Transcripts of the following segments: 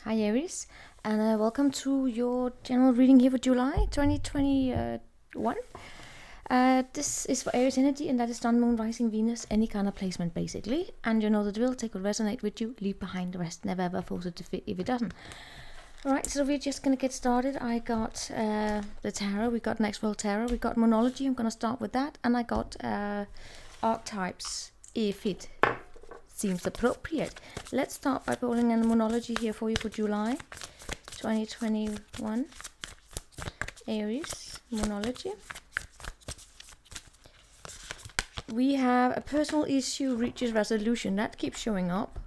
Hi Aries, and welcome to your general reading here for July 2021. This is for Aries energy, and that is Sun, Moon, Rising, Venus, any kind of placement basically. And you know the drill, take what resonate with you, leave behind the rest, never ever force it to fit if it doesn't. Alright, so we're just going to get started. I got the tarot, we got Next World Tarot, we got Monology, I'm going to start with that, and I got archetypes, if it seems appropriate. Let's start by pulling in Monology here for you for July 2021. Aries, Monology. We have a personal issue reaches resolution. That keeps showing up.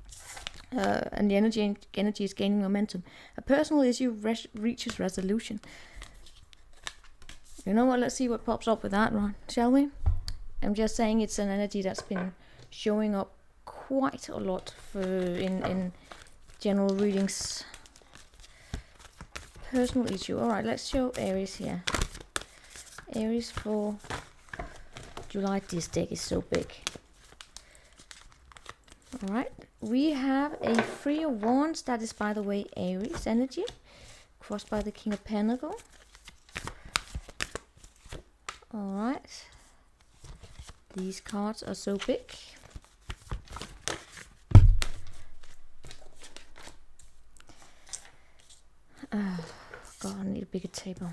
And the energy is gaining momentum. A personal issue reaches resolution. You know what? Let's see what pops up with that one, shall we? I'm just saying it's an energy that's been showing up quite a lot in general readings. Personal issue. All right, let's show Aries here. Aries for July. This deck is so big. All right, we have a Three of Wands. That is, by the way, Aries energy, crossed by the King of Pentacles. All right, these cards are so big. Oh, God, I need a bigger table.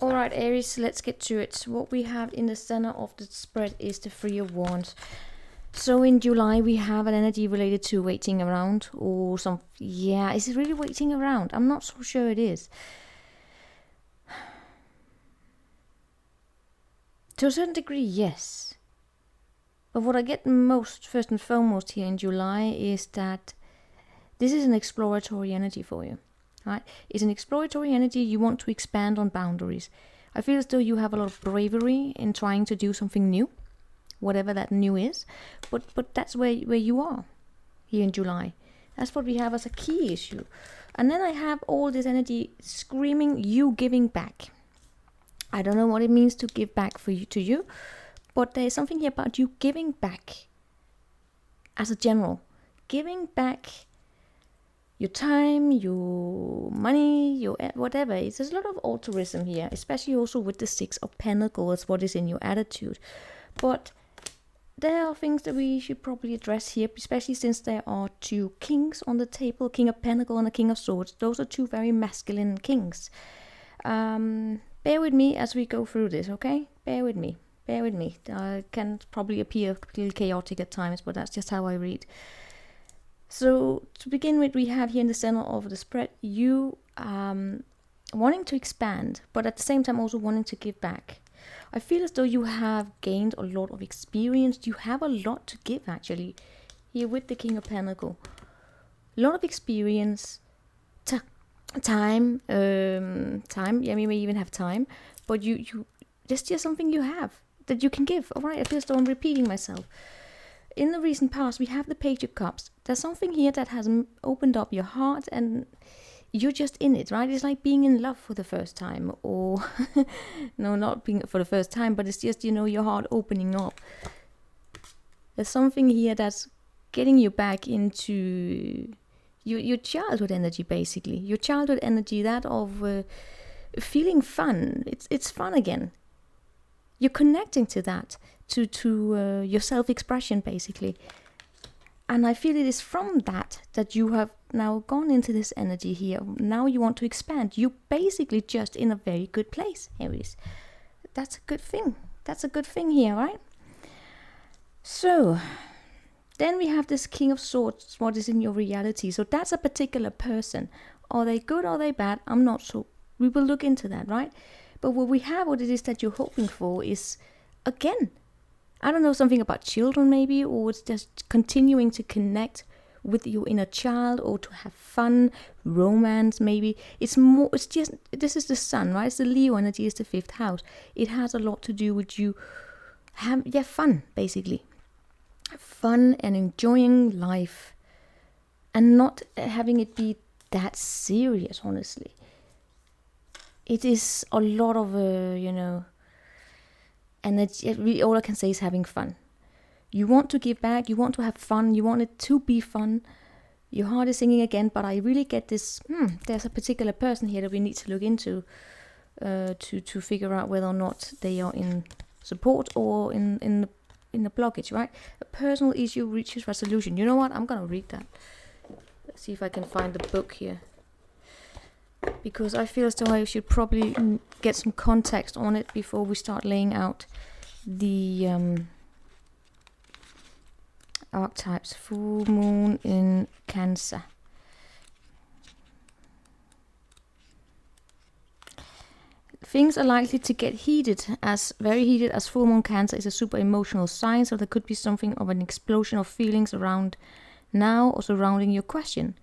Alright, Aries, let's get to it. What we have in the center of the spread is the Three of Wands. So in July, we have an energy related to waiting around or some... Yeah, is it really waiting around? I'm not so sure it is. To a certain degree, yes. But what I get most, first and foremost here in July, is that this is an exploratory energy for you. Right? It's an exploratory energy. You want to expand on boundaries. I feel as though you have a lot of bravery in trying to do something new, whatever that new is. But that's where you are here in July. That's what we have as a key issue. And then I have all this energy screaming you giving back. I don't know what it means to give back to you, but there's something here about you giving back as a general. Giving back your time, your money, your whatever. There's a lot of altruism here, especially also with the Six of Pentacles, what is in your attitude. But there are things that we should probably address here, especially since there are two kings on the table, King of Pentacles and a King of Swords. Those are two very masculine kings. Bear with me as we go through this, okay? Bear with me. Bear with me. It can probably appear a little chaotic at times, but that's just how I read. So to begin with, we have here in the center of the spread, you wanting to expand, but at the same time also wanting to give back. I feel as though you have gained a lot of experience. You have a lot to give, actually, here with the King of Pentacles. A lot of experience, time. Yeah, we may even have time, but you there's just something you have that you can give. All right, I feel as though I'm repeating myself. In the recent past, we have the Page of Cups. There's something here that has opened up your heart and you're just in it, right? It's like being in love for the first time, or no, not being for the first time, but it's just, your heart opening up. There's something here that's getting you back into your childhood energy, basically. Your childhood energy, that of feeling fun. It's fun again. You're connecting to that. To your self-expression, basically. And I feel it is from that you have now gone into this energy here. Now you want to expand. You're basically just in a very good place, Aries. That's a good thing. That's a good thing here, right? So, then we have this King of Swords, what is in your reality. So that's a particular person. Are they good or are they bad? I'm not sure. We will look into that, right? But what it is that you're hoping for is, again, I don't know, something about children maybe, or it's just continuing to connect with your inner child, or to have fun, romance maybe. It's just, this is the sun, right? It's the Leo energy, it's the 5th house. It has a lot to do with you fun, basically. Fun and enjoying life, and not having it be that serious, honestly. It is a lot of, and all I can say is having fun. You want to give back, you want to have fun, you want it to be fun. Your heart is singing again, but I really get this, there's a particular person here that we need to look into to figure out whether or not they are in support or in the blockage, right? A personal issue reaches resolution. You know what? I'm going to read that. Let's see if I can find the book here. Because I feel as though I should probably get some context on it before we start laying out the archetypes. Full moon in Cancer. Things are likely to get very heated, as full moon Cancer is a super emotional sign, so there could be something of an explosion of feelings around now or surrounding your question.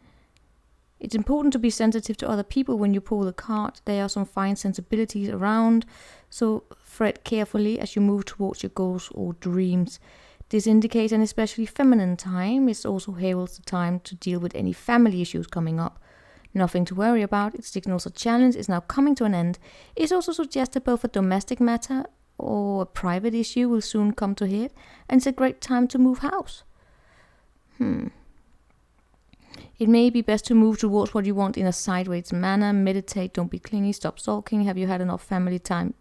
It's important to be sensitive to other people when you pull the card. There are some fine sensibilities around, so tread carefully as you move towards your goals or dreams. This indicates an especially feminine time. It also heralds the time to deal with any family issues coming up. Nothing to worry about. It signals a challenge is now coming to an end. It also suggests that both a domestic matter or a private issue will soon come to head, and it's a great time to move house. It may be best to move towards what you want in a sideways manner. Meditate, don't be clingy, stop sulking. Have you had enough family time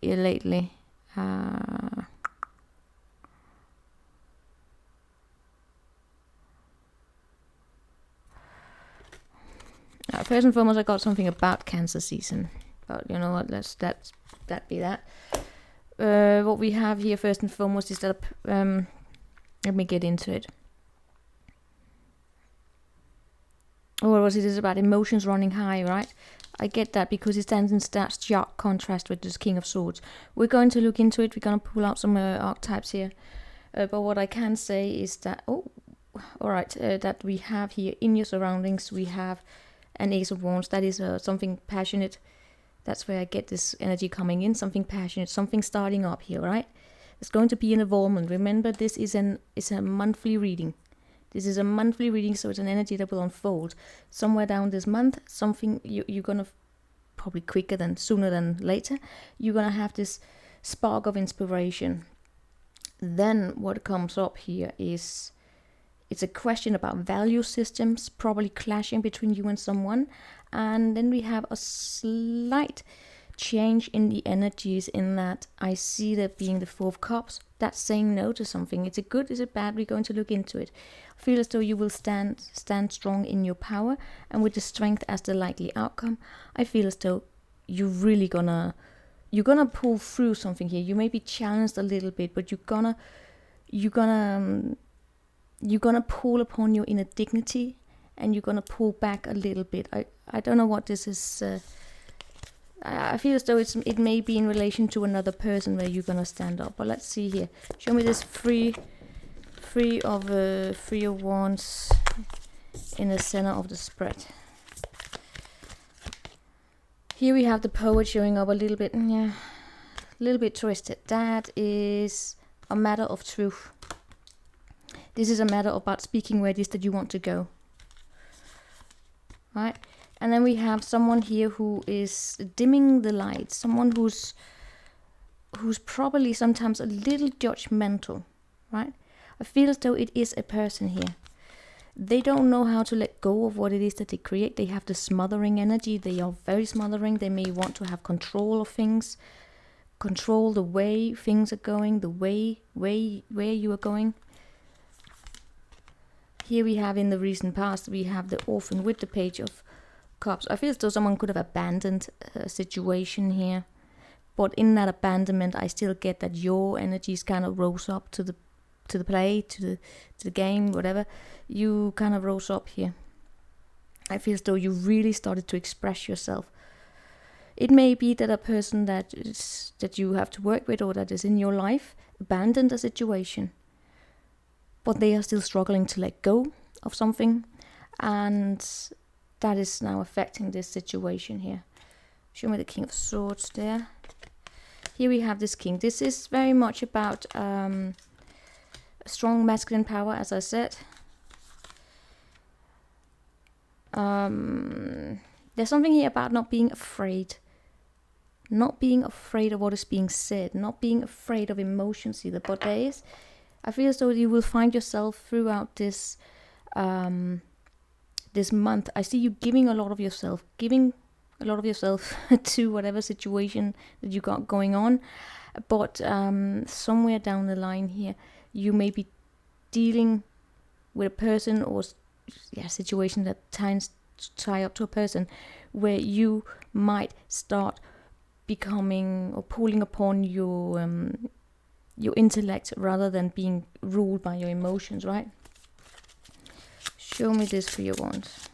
lately? First and foremost, I got something about Cancer season, but you know what? That be that. What we have here first and foremost is that. Let me get into it. Or was it about emotions running high, right? I get that because it stands in stark contrast with this King of Swords. We're going to look into it. We're going to pull out some archetypes here. But what I can say is that, that we have here in your surroundings, we have an Ace of Wands. That is something passionate. That's where I get this energy coming in. Something passionate, something starting up here, right? There's going to be an involvement. Remember, this is a monthly reading. This is a monthly reading, so it's an energy that will unfold. Somewhere down this month, something you're going to, probably sooner than later, you're going to have this spark of inspiration. Then what comes up here is, it's a question about value systems, probably clashing between you and someone. And then we have a slight change in the energies, in that I see that being the Four of Cups. That's saying no to something. Is it good? Is it bad? We're going to look into it. I feel as though you will stand strong in your power, and with the strength as the likely outcome, I feel as though you're really gonna pull through something here. You may be challenged a little bit, but you're gonna pull upon your inner dignity, and you're gonna pull back a little bit. I don't know what this is. I feel as though it may be in relation to another person where you're gonna stand up. But let's see here. Show me this three of Wands in the center of the spread. Here we have the Poet showing up a little bit twisted. That is a matter of truth. This is a matter about speaking where it is that you want to go. Right? And then we have someone here who is dimming the lights. Someone who's probably sometimes a little judgmental, right? I feel as though it is a person here. They don't know how to let go of what it is that they create. They have the smothering energy. They are very smothering. They may want to have control of things, control the way things are going, the way where you are going. Here we have, in the recent past, we have the Orphan with the Page of Cups. I feel as though someone could have abandoned a situation here, but in that abandonment, I still get that your energies kind of rose up to the play, to the game, whatever. You kind of rose up here. I feel as though you really started to express yourself. It may be that a person that you have to work with, or that is in your life, abandoned a situation, but they are still struggling to let go of something, and that is now affecting this situation here. Show me the King of Swords there. Here we have this King. This is very much about strong masculine power, as I said. There's something here about not being afraid. Not being afraid of what is being said. Not being afraid of emotions either. But there is I feel as though you will find yourself throughout this this month. I see you giving a lot of yourself to whatever situation that you got going on. But somewhere down the line here, you may be dealing with a person or situation that tie up to a person where you might start becoming or pulling upon your intellect rather than being ruled by your emotions, right? Show me this for your wands.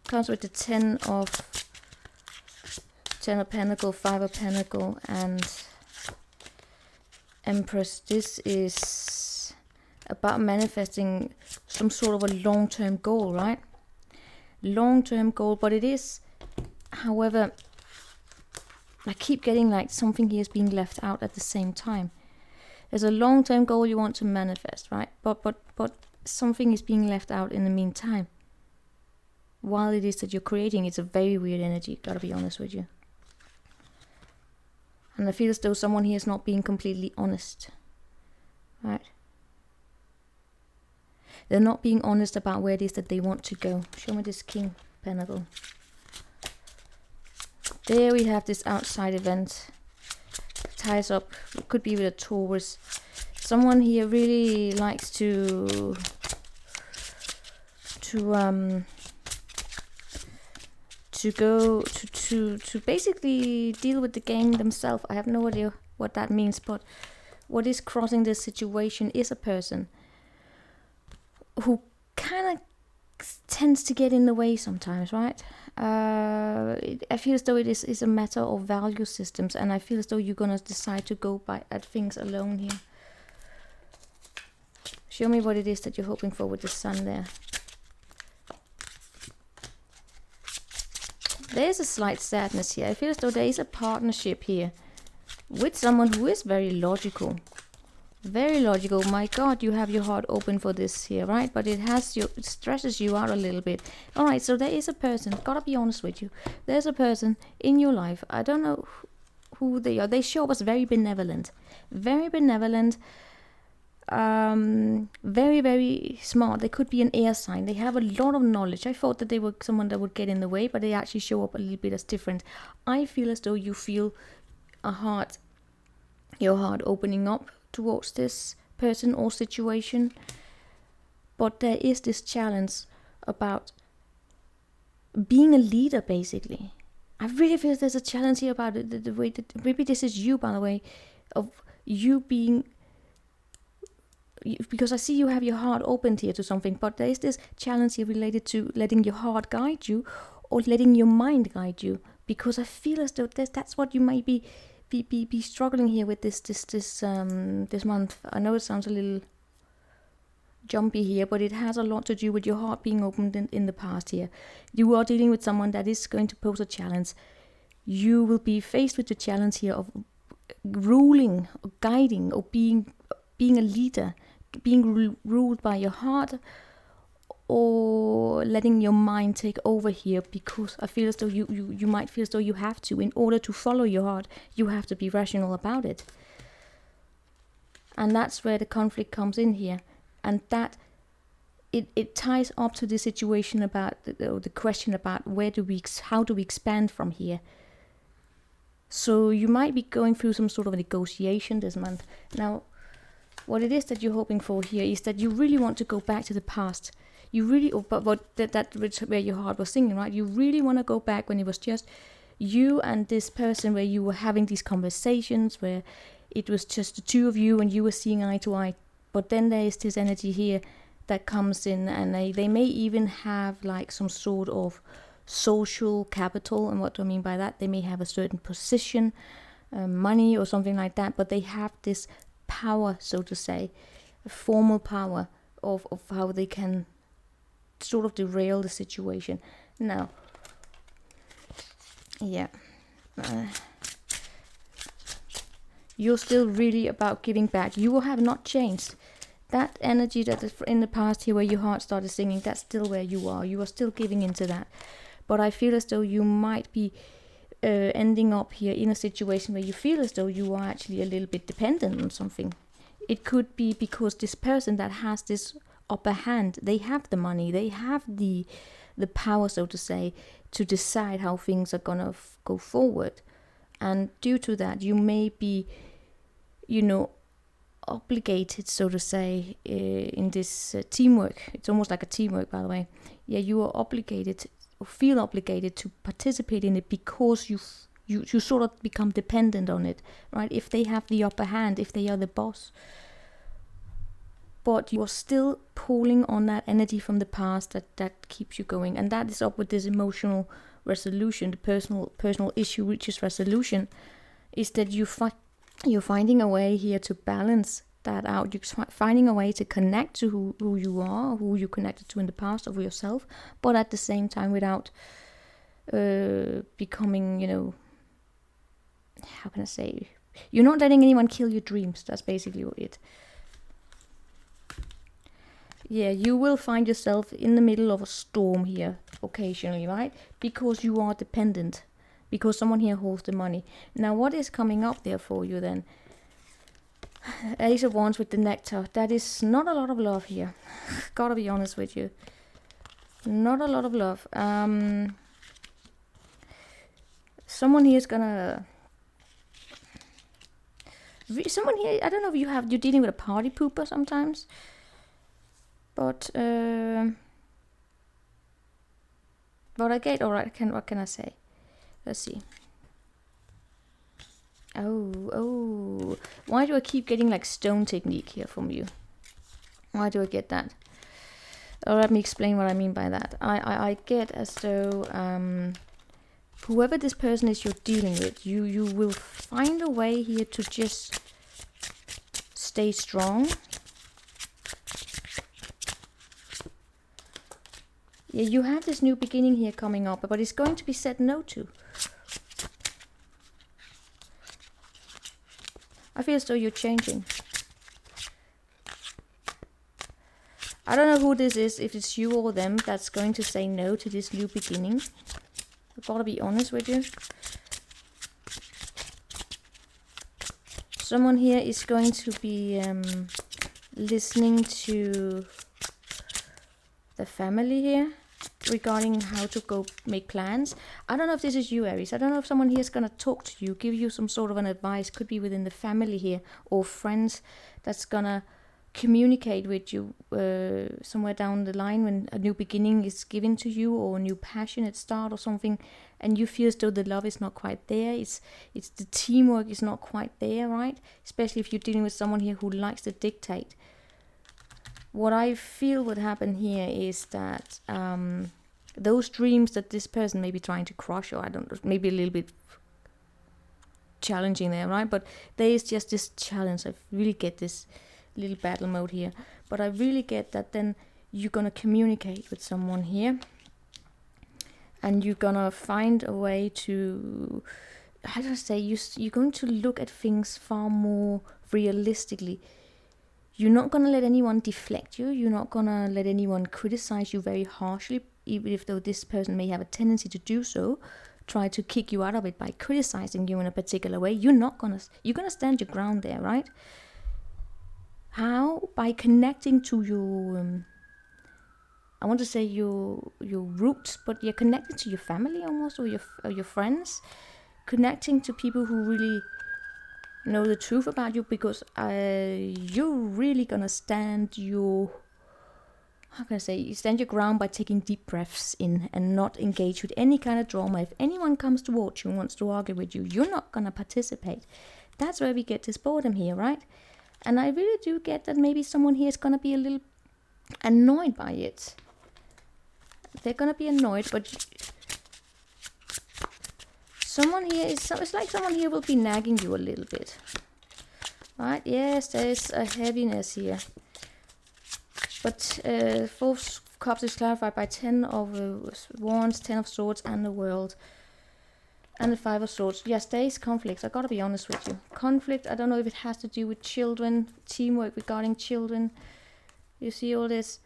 Comes with the Ten of Pentacle, 5 of Pentacle, and Empress. This is about manifesting some sort of a long-term goal, right? Long-term goal, but it is, however, I keep getting like something here is being left out at the same time. There's a long-term goal you want to manifest, right? But something is being left out in the meantime. While it is that you're creating, it's a very weird energy, gotta be honest with you. And I feel as though someone here is not being completely honest, right? They're not being honest about where it is that they want to go. Show me this King Pentacle. There we have this outside event. Ties up, it could be with a Taurus. Someone here really likes to basically deal with the game themselves. I have no idea what that means, but what is crossing this situation is a person who kind of tends to get in the way sometimes, right? I feel as though it is a matter of value systems, and I feel as though you're gonna decide to go at things alone here. Show me what it is that you're hoping for with the Sun there. There's a slight sadness here. I feel as though there is a partnership here with someone who is very logical. Very logical. My God, you have your heart open for this here, right? But it stresses you out a little bit. All right, so there is a person. Gotta be honest with you. There's a person in your life. I don't know who they are. They show up as very benevolent. Very benevolent. Very, very smart. They could be an air sign. They have a lot of knowledge. I thought that they were someone that would get in the way, but they actually show up a little bit as different. I feel as though you feel your heart opening up towards this person or situation, but there is this challenge about being a leader, basically. I really feel there's a challenge here about it, the way that maybe this is you, by the way, of you being, because I see you have your heart opened here to something, but there is this challenge here related to letting your heart guide you or letting your mind guide you, because I feel as though that's what you might be struggling here with this month. I know it sounds a little jumpy here, but it has a lot to do with your heart being opened in the past here. You are dealing with someone that is going to pose a challenge. You will be faced with the challenge here of ruling or guiding or being a leader, being ruled by your heart, or letting your mind take over here, because I feel as though you might feel as though you have to, in order to follow your heart, you have to be rational about it. And that's where the conflict comes in here. And that it ties up to the situation about the question about how do we expand from here. So you might be going through some sort of a negotiation this month. Now, what it is that you're hoping for here is that you really want to go back to the past. You really, but that where your heart was singing, right? You really want to go back when it was just you and this person, where you were having these conversations, where it was just the two of you and you were seeing eye to eye. But then there is this energy here that comes in, and they may even have like some sort of social capital. And what do I mean by that? They may have a certain position, money or something like that, but they have this power, so to say, a formal power of how they can sort of derail the situation. Now, yeah, you're still really about giving back. You have not changed. That energy that is in the past here, where your heart started singing, that's still where you are. You are still giving into that. But I feel as though you might be ending up here in a situation where you feel as though you are actually a little bit dependent on something. it could be because this person that has this upper hand, they have the money, they have the power, so to say, to decide how things are gonna go forward. And due to that, you may be, obligated, so to say, in this teamwork. It's almost like a teamwork, by the way. Yeah, you are obligated or feel obligated to participate in it because you sort of become dependent on it, right? If they have the upper hand, if they are the boss. But you are still pulling on that energy from the past that keeps you going. And that is up with this emotional resolution, the personal issue reaches resolution, is that you're finding a way here to balance that out. You're finding a way to connect to who you are, who you connected to in the past of yourself, but at the same time without becoming, how can I say? You're not letting anyone kill your dreams. That's basically it. Yeah, you will find yourself in the middle of a storm here occasionally, right? Because you are dependent. Because someone here holds the money. Now, what is coming up there for you then? Ace of Wands with the nectar. That is not a lot of love here. Gotta be honest with you. Not a lot of love. Someone here is gonna... Someone here, I don't know if you're dealing with a party pooper sometimes. But I get, alright, what can I say? Let's see. Oh. Why do I keep getting like stone technique here from you? Why do I get that? Oh, let me explain what I mean by that. I get as though whoever this person is you're dealing with, you will find a way here to just stay strong. Yeah, you have this new beginning here coming up, but it's going to be said no to. I feel as though you're changing. I don't know who this is, if it's you or them, that's going to say no to this new beginning. I've got to be honest with you. Someone here is going to be listening to the family here regarding how to go make plans. I don't know if this is you, Aries. I don't know if someone here is going to talk to you, give you some sort of an advice. Could be within the family here or friends that's going to communicate with you somewhere down the line when a new beginning is given to you or a new passionate start or something, and you feel as though the love is not quite there. It's the teamwork is not quite there, right? Especially if you're dealing with someone here who likes to dictate. What I feel would happen here is that those dreams that this person may be trying to crush, or I don't know, maybe a little bit challenging there, right? But there is just this challenge. I really get this little battle mode here. But I really get that then you're going to communicate with someone here. And you're going to find a way to, how do I say, you're going to look at things far more realistically. You're not going to let anyone deflect you. You're not going to let anyone criticize you very harshly, even if though this person may have a tendency to do so, try to kick you out of it by criticizing you in a particular way. You're going to stand your ground there, right? How? By connecting to your, I want to say your roots, but you're connected to your family almost, or your friends, connecting to people who really know the truth about you, because you're really gonna stand your, how can I say, you stand your ground by taking deep breaths in and not engage with any kind of drama. If anyone comes towards you and wants to argue with you, you're not gonna participate. That's where we get this boredom here, right? And I really do get that maybe someone here is gonna be a little annoyed by it. They're gonna be annoyed, but someone here is, it's like someone here will be nagging you a little bit, right? Yes, there is a heaviness here, but Four of Cups is clarified by 10 of Wands, 10 of Swords, and the World, and the 5 of Swords. Yes, there is conflict. I gotta be honest with you. Conflict. I don't know if it has to do with children, teamwork regarding children. You see all this.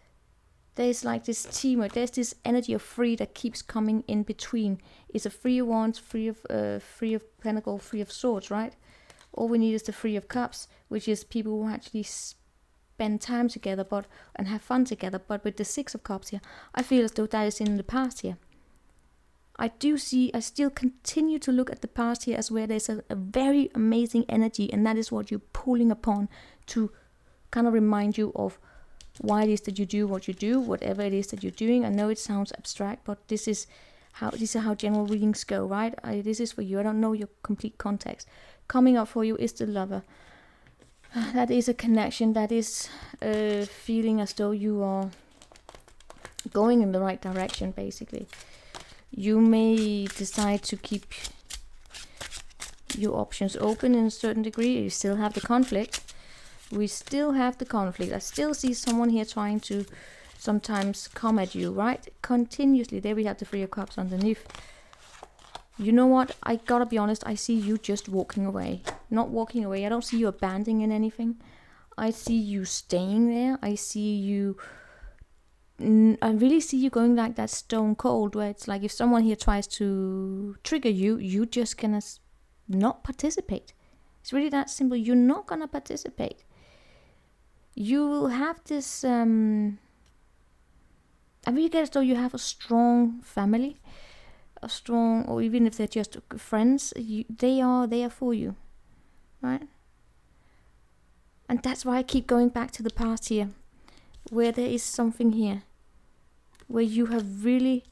There's like this teamwork. There's this energy of free that keeps coming in between. It's a 3 of Wands, 3 of Pentacles, 3 of Swords, right? All we need is the Three of Cups, which is people who actually spend time together and have fun together. But with the Six of Cups here, I feel as though that is in the past here. I still continue to look at the past here as where there's a very amazing energy, and that is what you're pulling upon to kind of remind you of why it is that you do what you do, whatever it is that you're doing. I know it sounds abstract, but these are how general readings go, right? This is for you. I don't know your complete context. Coming up for you is the Lover. That is a connection. That is feeling as though you are going in the right direction, basically. You may decide to keep your options open in a certain degree. You still have the conflict. We still have the conflict. I still see someone here trying to sometimes come at you, right? Continuously. There we have the Three of Cups underneath. You know what? I gotta be honest. I see you just walking away. Not walking away. I don't see you abandoning anything. I see you staying there. I really see you going like that stone cold, where it's like if someone here tries to trigger you, you just gonna not participate. It's really that simple. You're not gonna participate. You will have this I really get as though you have a strong family, or even if they're just friends, they are there for you, right? And that's why I keep going back to the past here, where there is something here where you have really,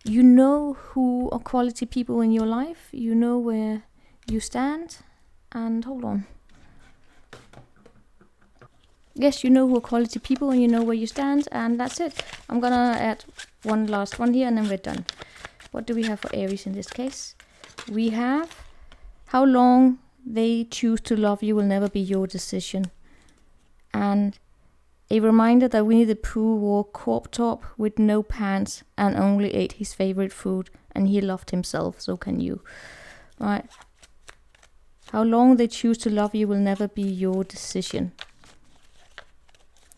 you know who are quality people in your life, you know where you stand, and hold on. Yes, you know who are quality people and you know where you stand, and that's it. I'm gonna add one last one here and then we're done. What do we have for Aries in this case? We have how long they choose to love you will never be your decision. And a reminder that Winnie the Pooh wore crop top with no pants and only ate his favorite food, and he loved himself, so can you. Right? How long they choose to love you will never be your decision.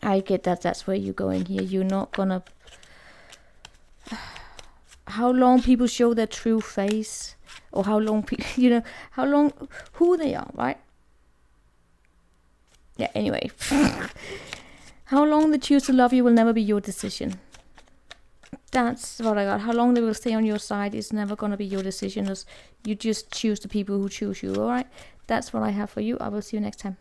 I get that that's where you're going here. You're not gonna... How long people show their true face, or how long people, who they are, right? Yeah, anyway. How long they choose to love you will never be your decision. That's what I got. How long they will stay on your side is never going to be your decision, as you just choose the people who choose you, alright? That's what I have for you. I will see you next time.